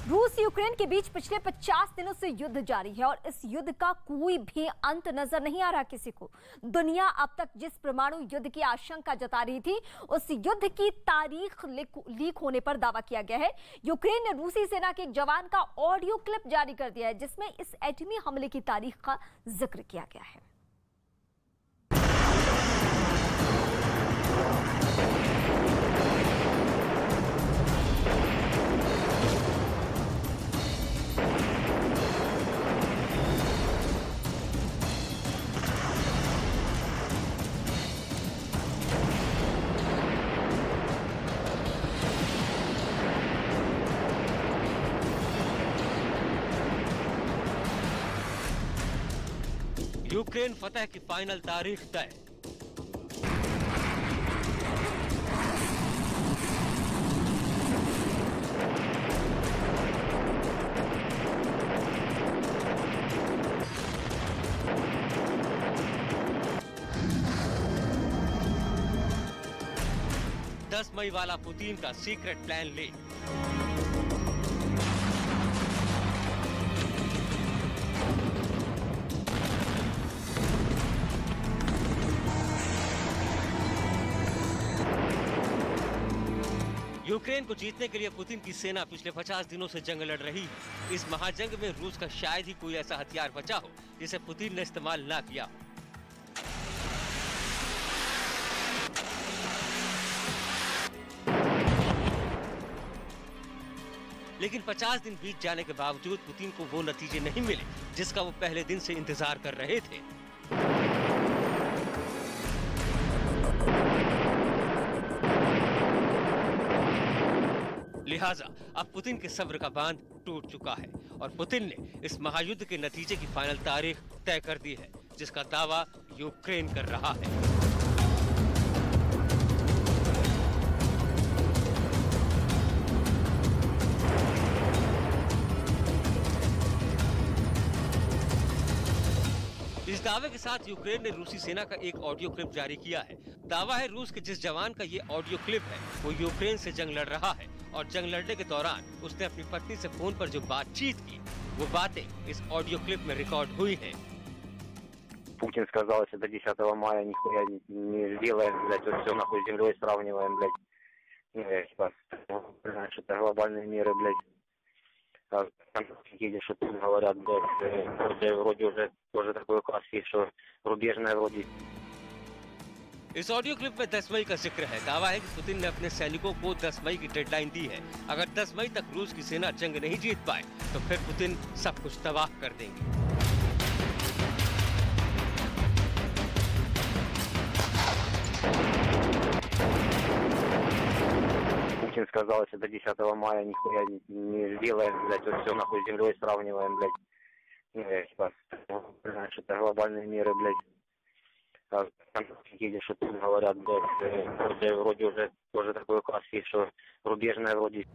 रूस यूक्रेन के बीच पिछले 50 दिनों से युद्ध जारी है और इस युद्ध का कोई भी अंत नजर नहीं आ रहा किसी को। दुनिया अब तक जिस परमाणु युद्ध की आशंका जता रही थी, उस युद्ध की तारीख लीक होने पर दावा किया गया है। यूक्रेन ने रूसी सेना के एक जवान का ऑडियो क्लिप जारी कर दिया है, जिसमें इस एटमी हमले की तारीख का जिक्र किया गया है। यूक्रेन फतह की फाइनल तारीख तय। दस मई वाला पुतिन का सीक्रेट प्लान लीक। यूक्रेन को जीतने के लिए पुतिन की सेना पिछले 50 दिनों से जंग लड़ रही है। इस महाजंग में रूस का शायद ही कोई ऐसा हथियार बचा हो जिसे पुतिन ने इस्तेमाल ना किया हो। लेकिन 50 दिन बीत जाने के बावजूद पुतिन को वो नतीजे नहीं मिले जिसका वो पहले दिन से इंतजार कर रहे थे। लिहाजा अब पुतिन के सब्र का बांध टूट चुका है और पुतिन ने इस महायुद्ध के नतीजे की फाइनल तारीख तय कर दी है, जिसका दावा यूक्रेन कर रहा है। इस दावे के साथ यूक्रेन ने रूसी सेना का एक ऑडियो क्लिप जारी किया है। दावा है रूस के जिस जवान का ये ऑडियो क्लिप है वो यूक्रेन से जंग लड़ रहा है और जंग लड़ने के दौरान उसने अपनी पत्नी से फोन पर जो बातचीत की वो बातें इस ऑडियो क्लिप में रिकॉर्ड हुई हैं। Путин сказал, если до 10 мая нихуя не сделаем, блядь, вот все нахуй с землей сравниваем, блядь. Ну, я типа, знаешь, это глобальные меры, блядь. А там едешь, что тут говорят, блядь, вроде уже тоже такой класс есть, что рубежная вроде. इस ऑडियो क्लिप में 10 मई का जिक्र है। दावा है कि पुतिन ने अपने सैनिकों को 10 मई की डेडलाइन दी है। अगर 10 मई तक रूस की सेना जंग नहीं जीत पाए तो फिर पुतिन सब कुछ तबाह कर देंगे। Путин сказал, если до 10 мая нихуя не сделаем, блядь, вот все нахуй с землей сравниваем, блядь. Ну, я типа, знаешь, это глобальные меры, блядь. А там едешь, что тут говорят, блядь, вроде уже тоже такой класс есть, что рубежная вроде.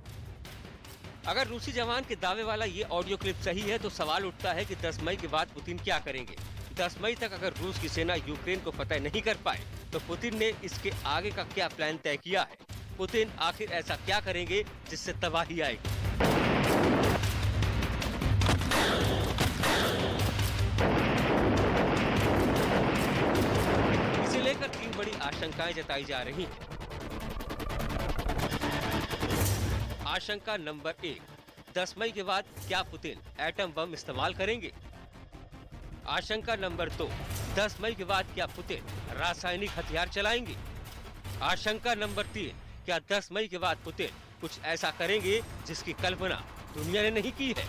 अगर रूसी जवान के दावे वाला ये ऑडियो क्लिप सही है तो सवाल उठता है कि 10 मई के बाद पुतिन क्या करेंगे। 10 मई तक अगर रूस की सेना यूक्रेन को फतह नहीं कर पाए तो पुतिन ने इसके आगे का क्या प्लान तय किया है। पुतिन आखिर ऐसा क्या करेंगे जिससे तबाही आएगी। इसे लेकर 3 बड़ी आशंकाएं जताई जा रही हैं। आशंका नंबर 1, 10 मई के बाद क्या पुतिन एटम बम इस्तेमाल करेंगे। आशंका नंबर 2, 10 मई के बाद क्या पुतिन रासायनिक हथियार चलाएंगे। आशंका नंबर 3, क्या 10 मई के बाद पुतिन कुछ ऐसा करेंगे जिसकी कल्पना दुनिया ने नहीं की है।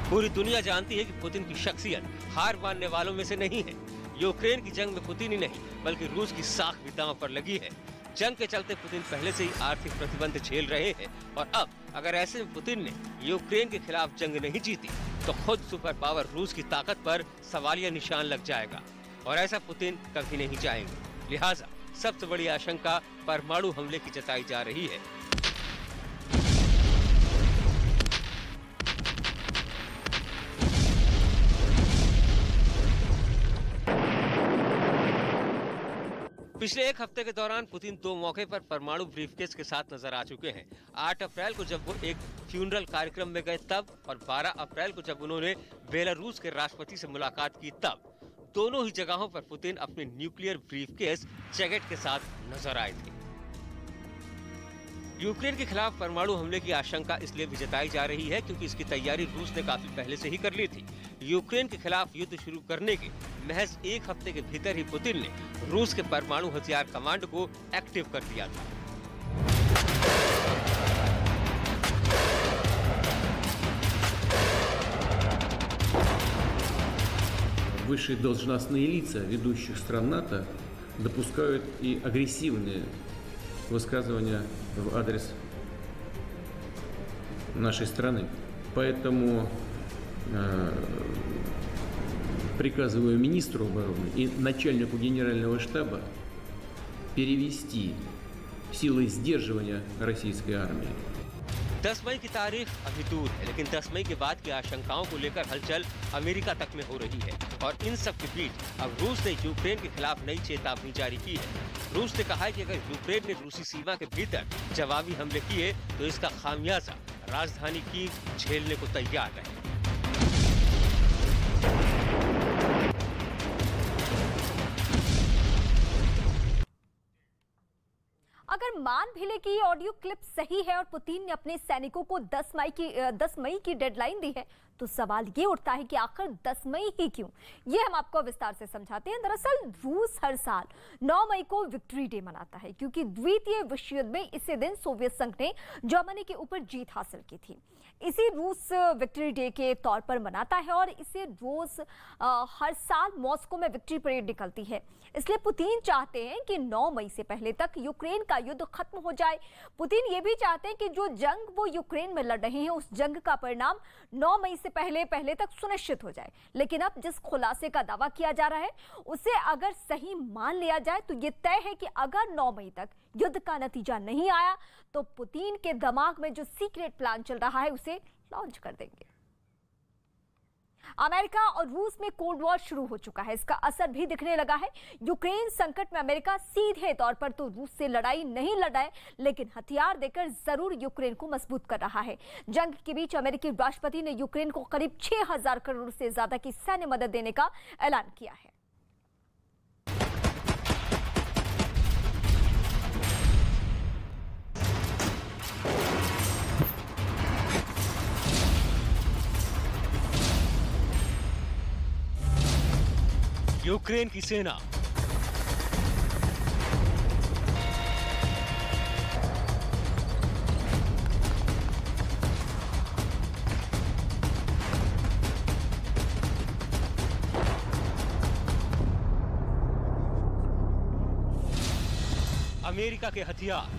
पूरी दुनिया जानती है कि पुतिन की शख्सियत हार मानने वालों में से नहीं है। यूक्रेन की जंग में पुतिन ही नहीं बल्कि रूस की साख भी दांव पर लगी है। जंग के चलते पुतिन पहले से ही आर्थिक प्रतिबंध झेल रहे हैं और अब अगर ऐसे में पुतिन ने यूक्रेन के खिलाफ जंग नहीं जीती तो खुद सुपर पावर रूस की ताकत पर सवालिया निशान लग जाएगा और ऐसा पुतिन कभी नहीं चाहेंगे। लिहाजा सबसे बड़ी आशंका परमाणु हमले की जताई जा रही है। पिछले एक हफ्ते के दौरान पुतिन 2 मौके पर परमाणु ब्रीफकेस के साथ नजर आ चुके हैं। 8 अप्रैल को जब वो एक फ्यूनरल कार्यक्रम में गए तब, और 12 अप्रैल को जब उन्होंने बेलारूस के राष्ट्रपति से मुलाकात की तब। दोनों ही जगहों पर पुतिन अपने न्यूक्लियर ब्रीफकेस जैकेट के साथ नजर आए थे। यूक्रेन के खिलाफ परमाणु हमले की आशंका इसलिए भी जताई जा रही है क्योंकि इसकी तैयारी रूस ने काफी पहले से ही कर ली थी। यूक्रेन के खिलाफ युद्ध शुरू करने के महज एक हफ्ते के भीतर ही पुतिन ने रूस के परमाणु हथियार कमांड को एक्टिव कर दिया था। Высшие должностные лица ведущих стран НАТО допускают и агрессивные высказывания в адрес нашей страны. Поэтому приказываю министру обороны и начальнику генерального штаба перевести силы сдерживания российской армии. 10 मई की तारीख अभी दूर है, लेकिन 10 मई के बाद की आशंकाओं को लेकर हलचल अमेरिका तक में हो रही है। और इन सब के बीच अब रूस ने यूक्रेन के खिलाफ नई चेतावनी जारी की है। रूस ने कहा है कि अगर यूक्रेन ने रूसी सीमा के भीतर जवाबी हमले किए तो इसका खामियाजा राजधानी कीव झेलने को तैयार है। अगर मान भी ले कि ये ऑडियो क्लिप सही है और पुतिन ने अपने सैनिकों को 10 मई की डेडलाइन दी है, तो सवाल ये उठता है कि आखिर 10 मई ही क्यों? ये हम आपको विस्तार से समझाते हैं। दरअसल रूस हर साल 9 मई को विक्ट्री डे मनाता है क्योंकि द्वितीय विश्व युद्ध में इसी दिन सोवियत संघ ने जर्मनी के ऊपर जीत हासिल की थी। इसी रूस विक्ट्री डे के तौर पर मनाता है और इसे रोज हर साल मॉस्को में विक्ट्री परेड निकलती है। इसलिए पुतिन चाहते हैं कि 9 मई से पहले तक यूक्रेन का युद्ध खत्म हो जाए। पुतिन ये भी चाहते हैं कि जो जंग वो यूक्रेन में लड़ रहे हैं उस जंग का परिणाम 9 मई से पहले तक सुनिश्चित हो जाए। लेकिन अब जिस खुलासे का दावा किया जा रहा है उसे अगर सही मान लिया जाए तो ये तय है कि अगर 9 मई तक युद्ध का नतीजा नहीं आया तो पुतिन के दिमाग में जो सीक्रेट प्लान चल रहा है उसे लॉन्च कर देंगे। अमेरिका और रूस में कोल्ड वॉर शुरू हो चुका है, इसका असर भी दिखने लगा है। यूक्रेन संकट में अमेरिका सीधे तौर पर तो रूस से लड़ाई नहीं लड़ा है, लेकिन हथियार देकर जरूर यूक्रेन को मजबूत कर रहा है। जंग के बीच अमेरिकी राष्ट्रपति ने यूक्रेन को करीब 6000 करोड़ से ज्यादा की सैन्य मदद देने का ऐलान किया है। यूक्रेन की सेना अमेरिका के हथियार,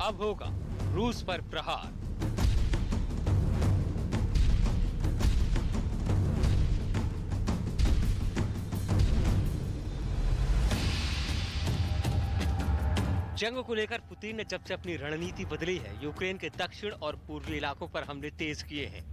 अब होगा रूस पर प्रहार। जंग को लेकर पुतिन ने जब से अपनी रणनीति बदली है, यूक्रेन के दक्षिण और पूर्वी इलाकों पर हमले तेज किए हैं।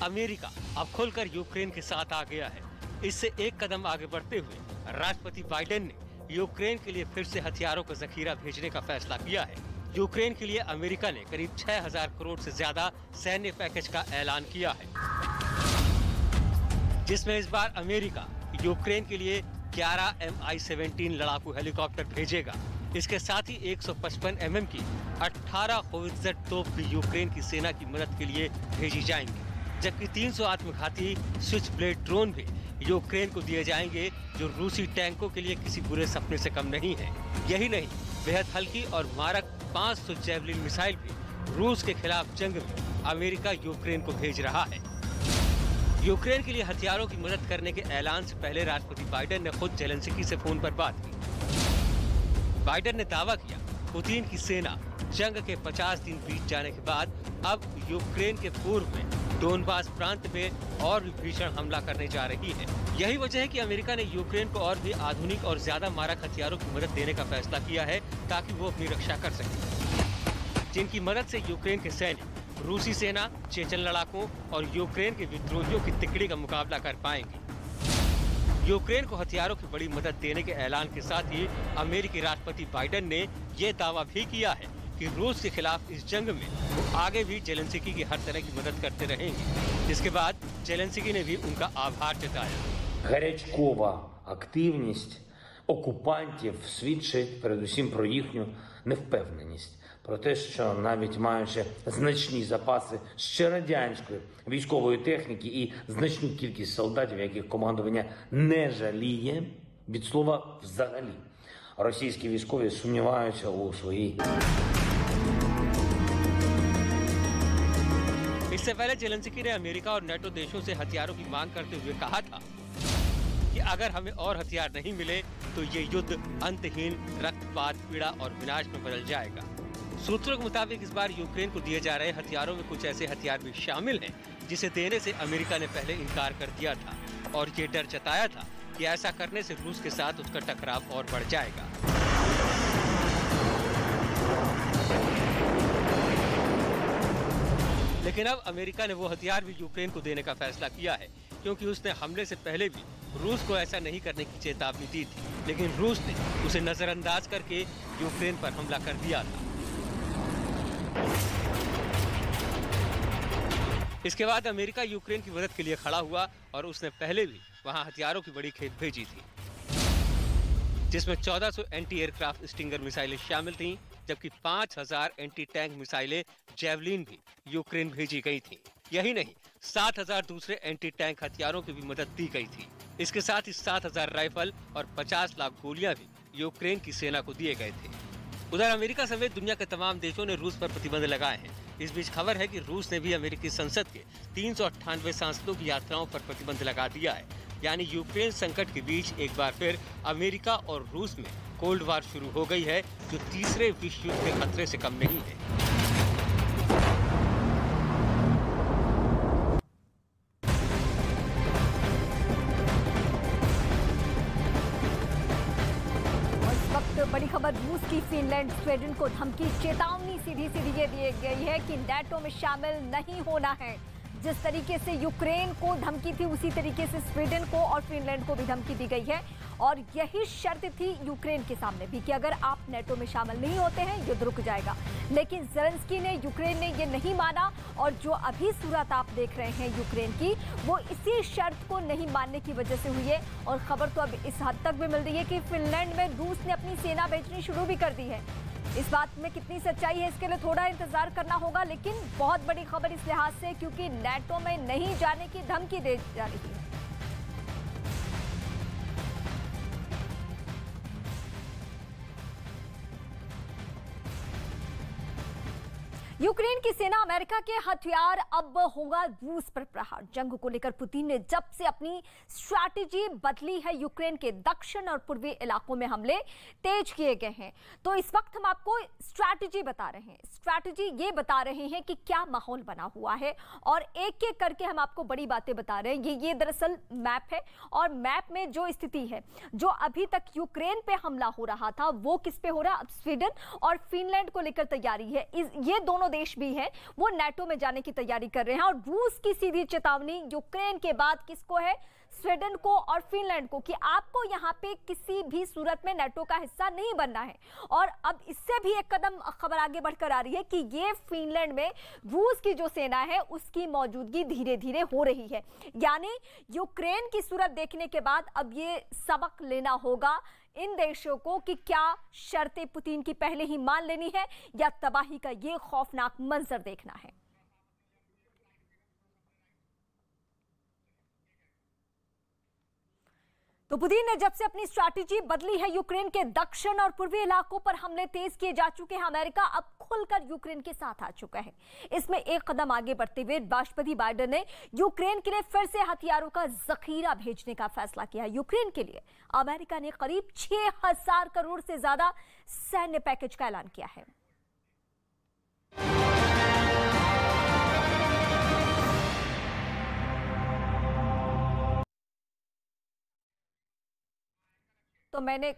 अमेरिका अब खुलकर यूक्रेन के साथ आ गया है। इससे एक कदम आगे बढ़ते हुए राष्ट्रपति बाइडेन ने यूक्रेन के लिए फिर से हथियारों का जखीरा भेजने का फैसला किया है। यूक्रेन के लिए अमेरिका ने करीब 6000 करोड़ से ज्यादा सैन्य पैकेज का ऐलान किया है, जिसमें इस बार अमेरिका यूक्रेन के लिए 11 Mi-17 लड़ाकू हेलीकॉप्टर भेजेगा। इसके साथ ही 155 mm की 18 होवित्ज़र तोप भी यूक्रेन की सेना की मदद के लिए भेजी जाएंगी, जबकि 300 आत्मघाती स्विच ब्लेड ड्रोन भी यूक्रेन को दिए जाएंगे, जो रूसी टैंकों के लिए किसी बुरे सपने से कम नहीं है। यही नहीं, बेहद हल्की और मारक 500 जैवलिन मिसाइल भी रूस के खिलाफ जंग में अमेरिका यूक्रेन को भेज रहा है। यूक्रेन के लिए हथियारों की मदद करने के ऐलान से पहले राष्ट्रपति बाइडेन ने खुद जेलेंस्की से फोन पर बात की। बाइडेन ने दावा किया, पुतिन की सेना जंग के 50 दिन बीत जाने के बाद अब यूक्रेन के पूर्व में डोनबास प्रांत में और भी भीषण हमला करने जा रही है। यही वजह है कि अमेरिका ने यूक्रेन को और भी आधुनिक और ज्यादा मारक हथियारों की मदद देने का फैसला किया है ताकि वो अपनी रक्षा कर सके, जिनकी मदद से यूक्रेन के सैनिक रूसी सेना, चेचन लड़ाकों और यूक्रेन के विद्रोहियों की तिकड़ी का मुकाबला कर पाएंगे। यूक्रेन को हथियारों की बड़ी मदद देने के ऐलान के साथ ही अमेरिकी राष्ट्रपति बाइडेन ने ये दावा भी किया है कि रूस के खिलाफ इस जंग में वो आगे भी जेलेंस्की की हर तरह की मदद करते रहेंगे। जिसके बाद जेलेंस्की ने भी उनका आभार जताया। Гарячкова активність окупантів свідчить передусім про їхню невпевненість. Про те, що навіть маючи значні запаси ще радянської військової техніки і значну кількість солдатів, яких командування не жаліє, від слова взагалі, російські військові сумніваються у своїй. इससे पहले जेलेंस्की ने अमेरिका और नेटो देशों से हथियारों की मांग करते हुए कहा था कि अगर हमें और हथियार नहीं मिले तो ये युद्ध अंतहीन रक्तपात, पीड़ा और विनाश में बदल जाएगा। सूत्रों के मुताबिक इस बार यूक्रेन को दिए जा रहे हथियारों में कुछ ऐसे हथियार भी शामिल हैं जिसे देने से अमेरिका ने पहले इनकार कर दिया था और ये डर जताया था कि ऐसा करने से रूस के साथ उसका टकराव और बढ़ जाएगा। लेकिन अब अमेरिका ने वो हथियार भी यूक्रेन को देने का फैसला किया है, क्योंकि उसने हमले से पहले भी रूस को ऐसा नहीं करने की चेतावनी दी थी, लेकिन रूस ने उसे नजरअंदाज करके यूक्रेन पर हमला कर दिया था। इसके बाद अमेरिका यूक्रेन की मदद के लिए खड़ा हुआ और उसने पहले भी वहां हथियारों की बड़ी खेप भेजी थी, जिसमें 1400 एंटी एयरक्राफ्ट स्टिंगर मिसाइलें शामिल थीं, जबकि 5000 एंटी टैंक मिसाइलें जेवलिन भी यूक्रेन भेजी गई थी। यही नहीं, 7000 दूसरे एंटी टैंक हथियारों की भी मदद दी गई थी। इसके साथ ही 7000 राइफल और 50 लाख गोलियां भी यूक्रेन की सेना को दिए गए थे। उधर अमेरिका समेत दुनिया के तमाम देशों ने रूस पर प्रतिबंध लगाए हैं। इस बीच खबर है कि रूस ने भी अमेरिकी संसद के 398 सांसदों की यात्राओं पर प्रतिबंध लगा दिया है। यानी यूक्रेन संकट के बीच एक बार फिर अमेरिका और रूस में कोल्ड वार शुरू हो गई है, जो तीसरे विश्व युद्ध के खतरे से कम नहीं है। बड़ी खबर रूस की फिनलैंड स्वीडन को धमकी, चेतावनी सीधी सीधी ये दी गई है कि नेटो में शामिल नहीं होना है। जिस तरीके से यूक्रेन को धमकी थी उसी तरीके से स्वीडन को और फिनलैंड को भी धमकी दी गई है और यही शर्त थी यूक्रेन के सामने भी कि अगर आप नेटो में शामिल नहीं होते हैं युद्ध रुक जाएगा। लेकिन जेलेंस्की ने, यूक्रेन ने ये नहीं माना और जो अभी सूरत आप देख रहे हैं यूक्रेन की, वो इसी शर्त को नहीं मानने की वजह से हुई है। और खबर तो अब इस हद तक भी मिल रही है कि फिनलैंड में रूस ने अपनी सेना भेजनी शुरू भी कर दी है। इस बात में कितनी सच्चाई है इसके लिए थोड़ा इंतजार करना होगा, लेकिन बहुत बड़ी खबर इस लिहाज से क्योंकि नेटो में नहीं जाने की धमकी दी जा रही है। यूक्रेन की सेना, अमेरिका के हथियार, अब होगा रूस पर प्रहार। जंग को लेकर पुतिन ने जब से अपनी स्ट्रैटेजी बदली है, यूक्रेन के दक्षिण और पूर्वी इलाकों में हमले तेज किए गए हैं। तो इस वक्त हम आपको स्ट्रैटेजी बता रहे हैं, स्ट्रैटेजी ये बता रहे हैं कि क्या माहौल बना हुआ है और एक एक करके हम आपको बड़ी बातें बता रहे हैं। ये दरअसल मैप है और मैप में जो स्थिति है, जो अभी तक यूक्रेन पे हमला हो रहा था वो किस पे हो रहा, अब स्वीडन और फिनलैंड को लेकर तैयारी है। ये दोनों देश भी हैं वो नेटो में जाने की तैयारी कर रहे हैं और रूस की सीधी चेतावनी यूक्रेन के बाद किसको है, स्वीडन को और फिनलैंड को, कि आपको यहां पे किसी भी सूरत में नेटो का हिस्सा नहीं बनना है। और अब इससे भी एक कदम खबर आगे बढ़कर आ रही है कि ये फिनलैंड में रूस की जो सेना है उसकी मौजूदगी धीरे धीरे हो रही है। यानी यूक्रेन की सूरत देखने के बाद अब ये सबक लेना होगा इन देशों को कि क्या शर्तें पुतिन की पहले ही मान लेनी है या तबाही का ये खौफनाक मंजर देखना है। तो पुतिन ने जब से अपनी स्ट्रैटेजी बदली है, यूक्रेन के दक्षिण और पूर्वी इलाकों पर हमले तेज किए जा चुके हैं। अमेरिका अब खुलकर यूक्रेन के साथ आ चुका है। इसमें एक कदम आगे बढ़ते हुए राष्ट्रपति बाइडेन ने यूक्रेन के लिए फिर से हथियारों का जखीरा भेजने का फैसला किया। यूक्रेन के लिए अमेरिका ने करीब 6000 करोड़ से ज्यादा सैन्य पैकेज का ऐलान किया है। तो मैंने